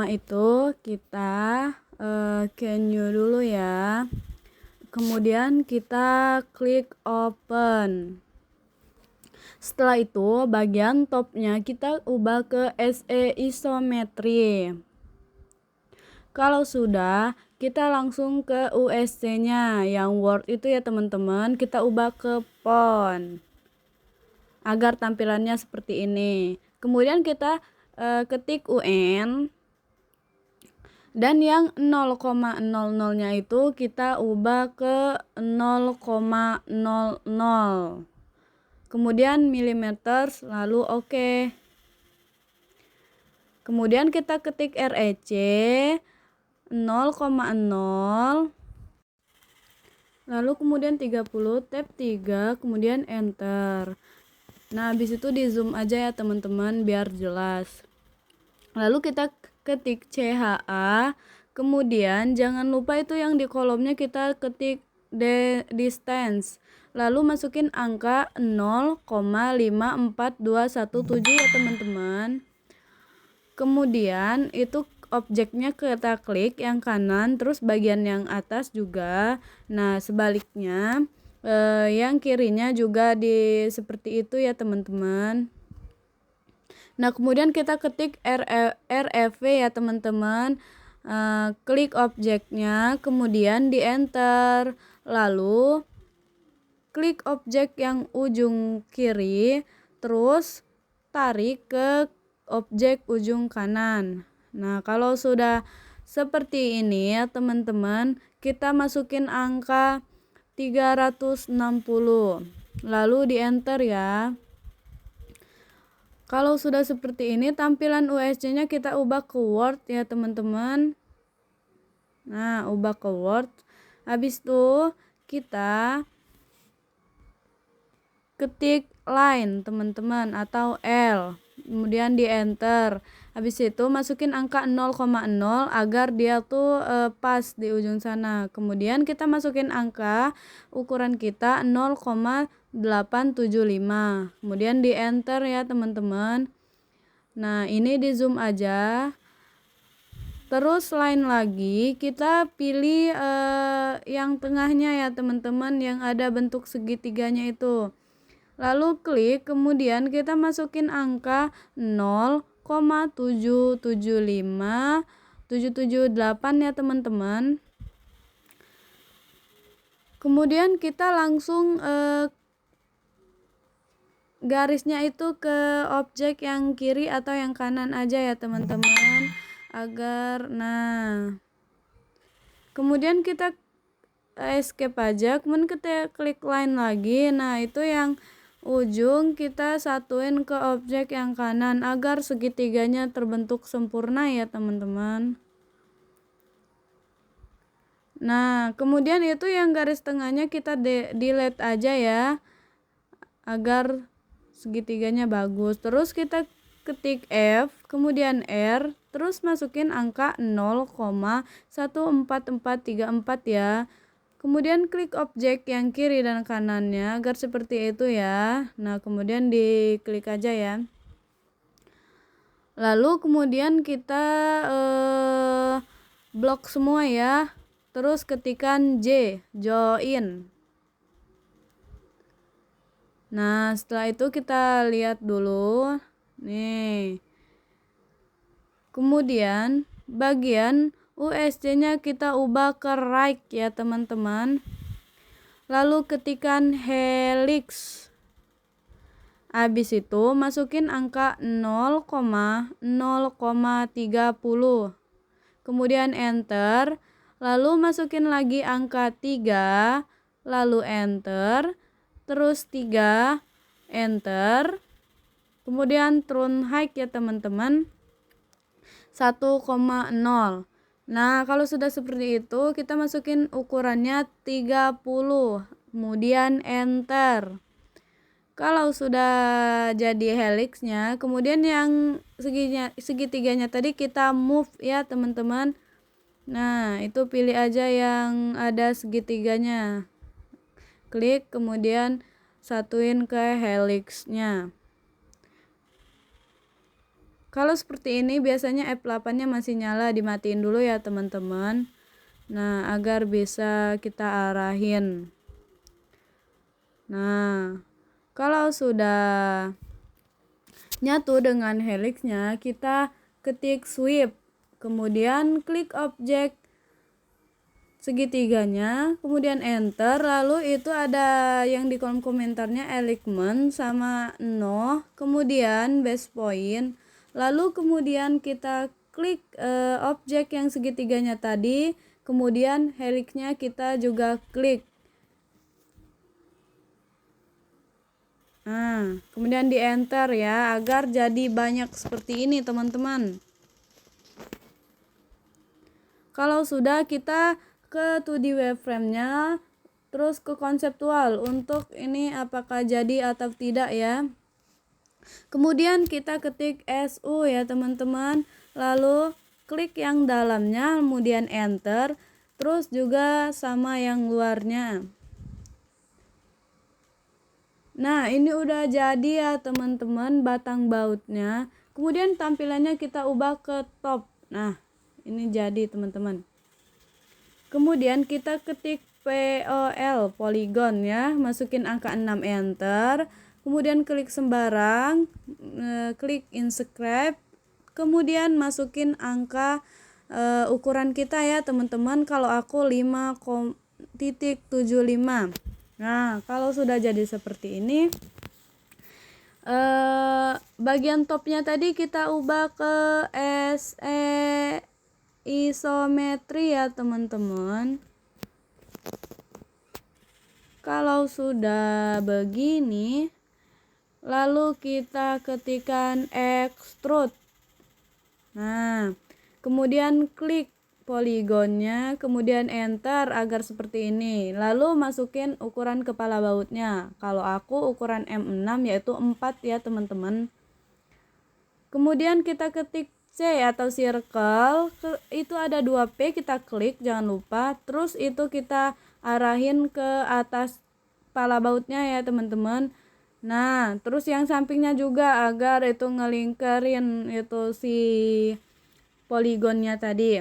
pertama itu kita ke new dulu ya. Kemudian kita klik open. Setelah itu bagian topnya kita ubah ke SE isometri. Kalau sudah, kita langsung ke USC-nya. Yang Word itu ya teman-teman, kita ubah ke font agar tampilannya seperti ini. Kemudian kita ketik UN. Dan yang 0,00-nya itu kita ubah ke 0,00. Kemudian milimeter, lalu oke. Kemudian kita ketik REC 0,0. Lalu kemudian 30, tab 3, kemudian enter. Nah, habis itu di zoom aja ya teman-teman biar jelas. Lalu kita ketik CHA, kemudian jangan lupa itu yang di kolomnya kita ketik distance, lalu masukin angka 0,54217 ya teman-teman. Kemudian itu objeknya kita klik yang kanan, terus bagian yang atas juga. Nah sebaliknya yang kirinya juga seperti itu ya teman-teman. Nah kemudian kita ketik REV ya teman-teman, klik objeknya, kemudian di enter, lalu klik objek yang ujung kiri, terus tarik ke objek ujung kanan. Nah kalau sudah seperti ini ya teman-teman, kita masukin angka 360, lalu di enter ya. Kalau sudah seperti ini, tampilan USC-nya kita ubah ke Word ya teman-teman. Nah, ubah ke Word. Habis itu kita ketik line teman-teman atau L. Kemudian di enter. Habis itu masukin angka 0,0 agar dia tuh pas di ujung sana. Kemudian kita masukin angka ukuran kita 0,875. Kemudian di enter ya teman-teman. Nah ini di zoom aja. Terus lain lagi kita pilih yang tengahnya ya teman-teman, yang ada bentuk segitiganya itu. Lalu klik, kemudian kita masukin angka 0,775778 ya teman-teman. Kemudian kita langsung garisnya itu ke objek yang kiri atau yang kanan aja ya teman-teman, agar kemudian kita escape aja, kemudian kita klik line lagi. Nah itu yang ujung kita satuin ke objek yang kanan agar segitiganya terbentuk sempurna ya teman-teman. Nah kemudian itu yang garis tengahnya kita delete aja ya, agar segitiganya bagus. Terus kita ketik F, kemudian R, terus masukin angka 0,14434 ya. Kemudian klik objek yang kiri dan kanannya agar seperti itu ya. Nah kemudian diklik aja ya. Lalu kemudian kita blok semua ya. Terus ketikan J, join. Nah setelah itu kita lihat dulu nih. Kemudian bagian USC-nya kita ubah ke right ya teman-teman. Lalu ketikan helix. Habis itu masukin angka 0,0,30. Kemudian enter. Lalu masukin lagi angka 3. Lalu enter. Terus 3. Enter. Kemudian turn height ya teman-teman, 1,0. Nah kalau sudah seperti itu kita masukin ukurannya 30, kemudian enter. Kalau sudah jadi helixnya, kemudian yang segitiganya tadi kita move ya teman-teman. Nah itu pilih aja yang ada segitiganya, klik kemudian satuin ke helixnya. Kalau seperti ini biasanya F8-nya masih nyala, dimatiin dulu ya teman-teman. Nah, agar bisa kita arahin. Nah, kalau sudah nyatu dengan helixnya, kita ketik sweep, kemudian klik objek segitiganya, kemudian enter, lalu itu ada yang di kolom komentarnya alignment sama no, kemudian base point, lalu kemudian kita klik objek yang segitiganya tadi, kemudian helixnya kita juga klik. Nah, kemudian di enter ya, agar jadi banyak seperti ini teman-teman. Kalau sudah, kita ke 2D wireframe-nya, terus ke konseptual untuk ini apakah jadi atau tidak ya. Kemudian kita ketik SU ya teman-teman, lalu klik yang dalamnya, kemudian enter, terus juga sama yang luarnya. Nah, ini udah jadi ya teman-teman batang bautnya. Kemudian tampilannya kita ubah ke top. Nah, ini jadi teman-teman. Kemudian kita ketik POL polygon ya, masukin angka 6 enter, kemudian klik sembarang, klik inscribe, kemudian masukin angka ukuran kita ya teman-teman. Kalau aku 5,75. Nah, kalau sudah jadi seperti ini, bagian topnya tadi kita ubah ke SE isometri ya teman-teman. Kalau sudah begini, lalu kita ketikkan extrude. Nah, kemudian klik poligonnya, kemudian enter agar seperti ini. Lalu masukin ukuran kepala bautnya. Kalau aku ukuran M6 yaitu 4 ya teman-teman. Kemudian kita ketik C atau circle, itu ada 2P, kita klik jangan lupa, terus itu kita arahin ke atas kepala bautnya ya teman-teman. Nah, terus yang sampingnya juga agar itu ngelingkerin itu si poligonnya tadi.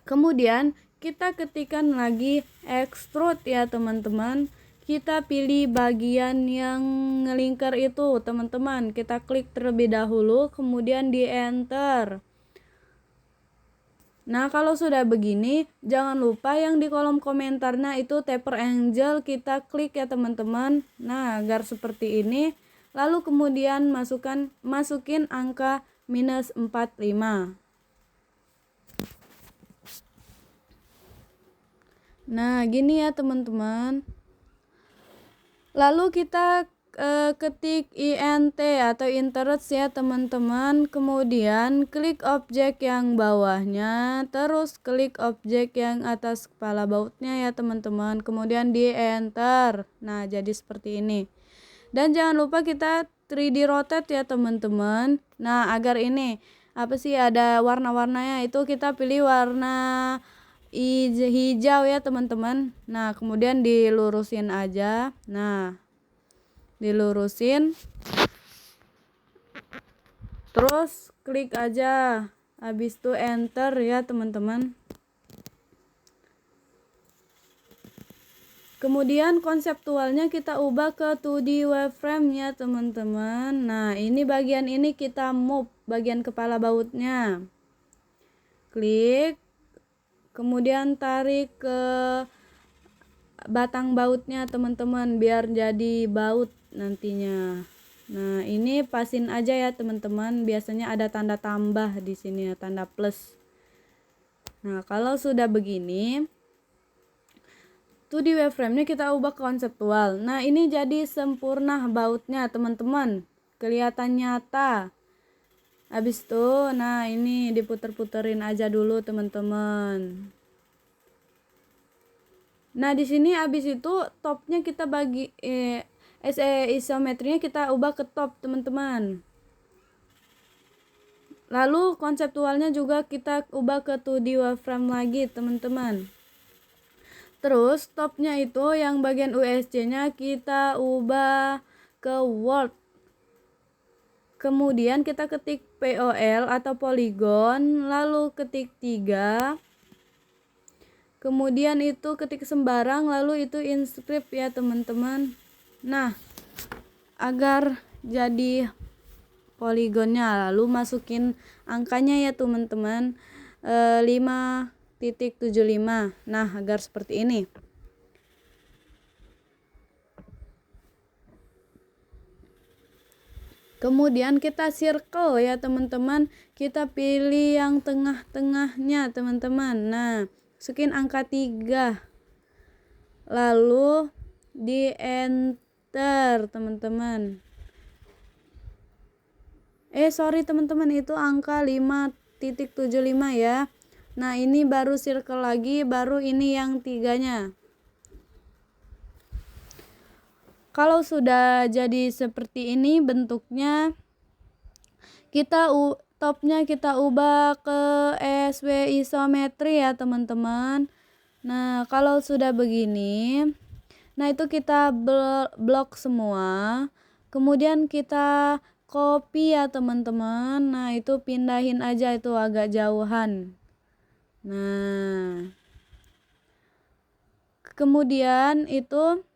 Kemudian kita ketikkan lagi extrude ya teman-teman. Kita pilih bagian yang ngelingkar itu teman-teman, kita klik terlebih dahulu, kemudian di enter. Nah, kalau sudah begini, jangan lupa yang di kolom komentarnya itu taper angle kita klik ya teman-teman. Nah, agar seperti ini, lalu kemudian masukin angka -45. Nah, gini ya teman-teman. Lalu kita ketik INT atau interest ya teman-teman, kemudian klik objek yang bawahnya, terus klik objek yang atas kepala bautnya ya teman-teman, kemudian di enter. Nah, jadi seperti ini. Dan jangan lupa kita 3D rotate ya teman-teman. Nah, agar ini apa sih ada warna-warnanya, itu kita pilih warna hijau ya teman-teman. Nah, kemudian dilurusin aja. Nah, dilurusin, terus klik aja, habis itu enter ya teman-teman. Kemudian konseptualnya kita ubah ke 2D wireframe ya teman-teman. Nah, ini bagian ini kita move bagian kepala bautnya, klik, kemudian tarik ke batang bautnya teman-teman biar jadi baut nantinya. Nah, ini pasin aja ya teman-teman, biasanya ada tanda tambah di sini ya, tanda plus. Nah, kalau sudah begini, 2D wireframe-nya kita ubah ke konseptual. Nah, ini jadi sempurna bautnya teman-teman, kelihatan nyata. Habis itu, nah ini diputer-puterin aja dulu teman-teman. Nah, di sini habis itu topnya kita bagi isometrinya kita ubah ke top teman-teman. Lalu konseptualnya juga kita ubah ke 2D wireframe lagi teman-teman. Terus topnya itu yang bagian USC nya kita ubah ke world. Kemudian kita ketik POL atau poligon, lalu ketik 3. Kemudian itu ketik sembarang, lalu itu inscript ya teman-teman. Nah, agar jadi poligonnya, lalu masukin angkanya ya teman-teman, 5.75. Nah, agar seperti ini. Kemudian kita circle ya teman-teman, kita pilih yang tengah-tengahnya teman-teman. Nah, masukin angka 3, lalu di enter teman-teman. Sorry teman-teman, itu angka 5.75 ya. Nah, ini baru circle lagi, baru ini yang 3-nya. Kalau sudah jadi seperti ini bentuknya, kita topnya kita ubah ke SW isometri ya teman-teman. Nah, kalau sudah begini, nah itu kita blok semua, kemudian kita copy ya teman-teman. Nah, itu pindahin aja, itu agak jauhan. Nah, kemudian itu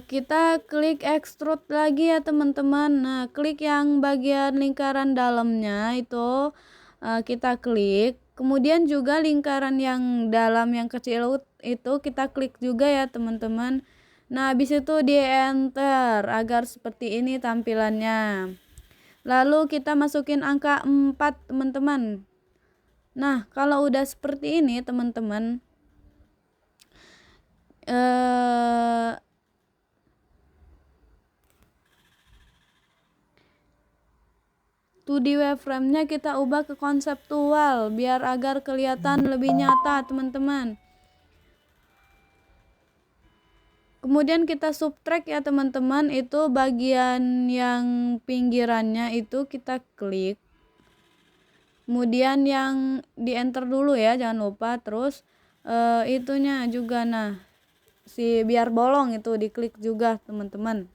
kita klik extrude lagi ya teman-teman. Nah, klik yang bagian lingkaran dalamnya itu kita klik. Kemudian juga lingkaran yang dalam yang kecil itu kita klik juga ya teman-teman. Nah, habis itu di enter agar seperti ini tampilannya. Lalu kita masukin angka 4 teman-teman. Nah, kalau udah seperti ini teman-teman, 2D wireframe-nya kita ubah ke konseptual biar agar kelihatan lebih nyata teman-teman. Kemudian kita subtract ya teman-teman, itu bagian yang pinggirannya itu kita klik. Kemudian yang di enter dulu ya, jangan lupa. Terus itunya juga, nah biar bolong itu diklik juga teman-teman.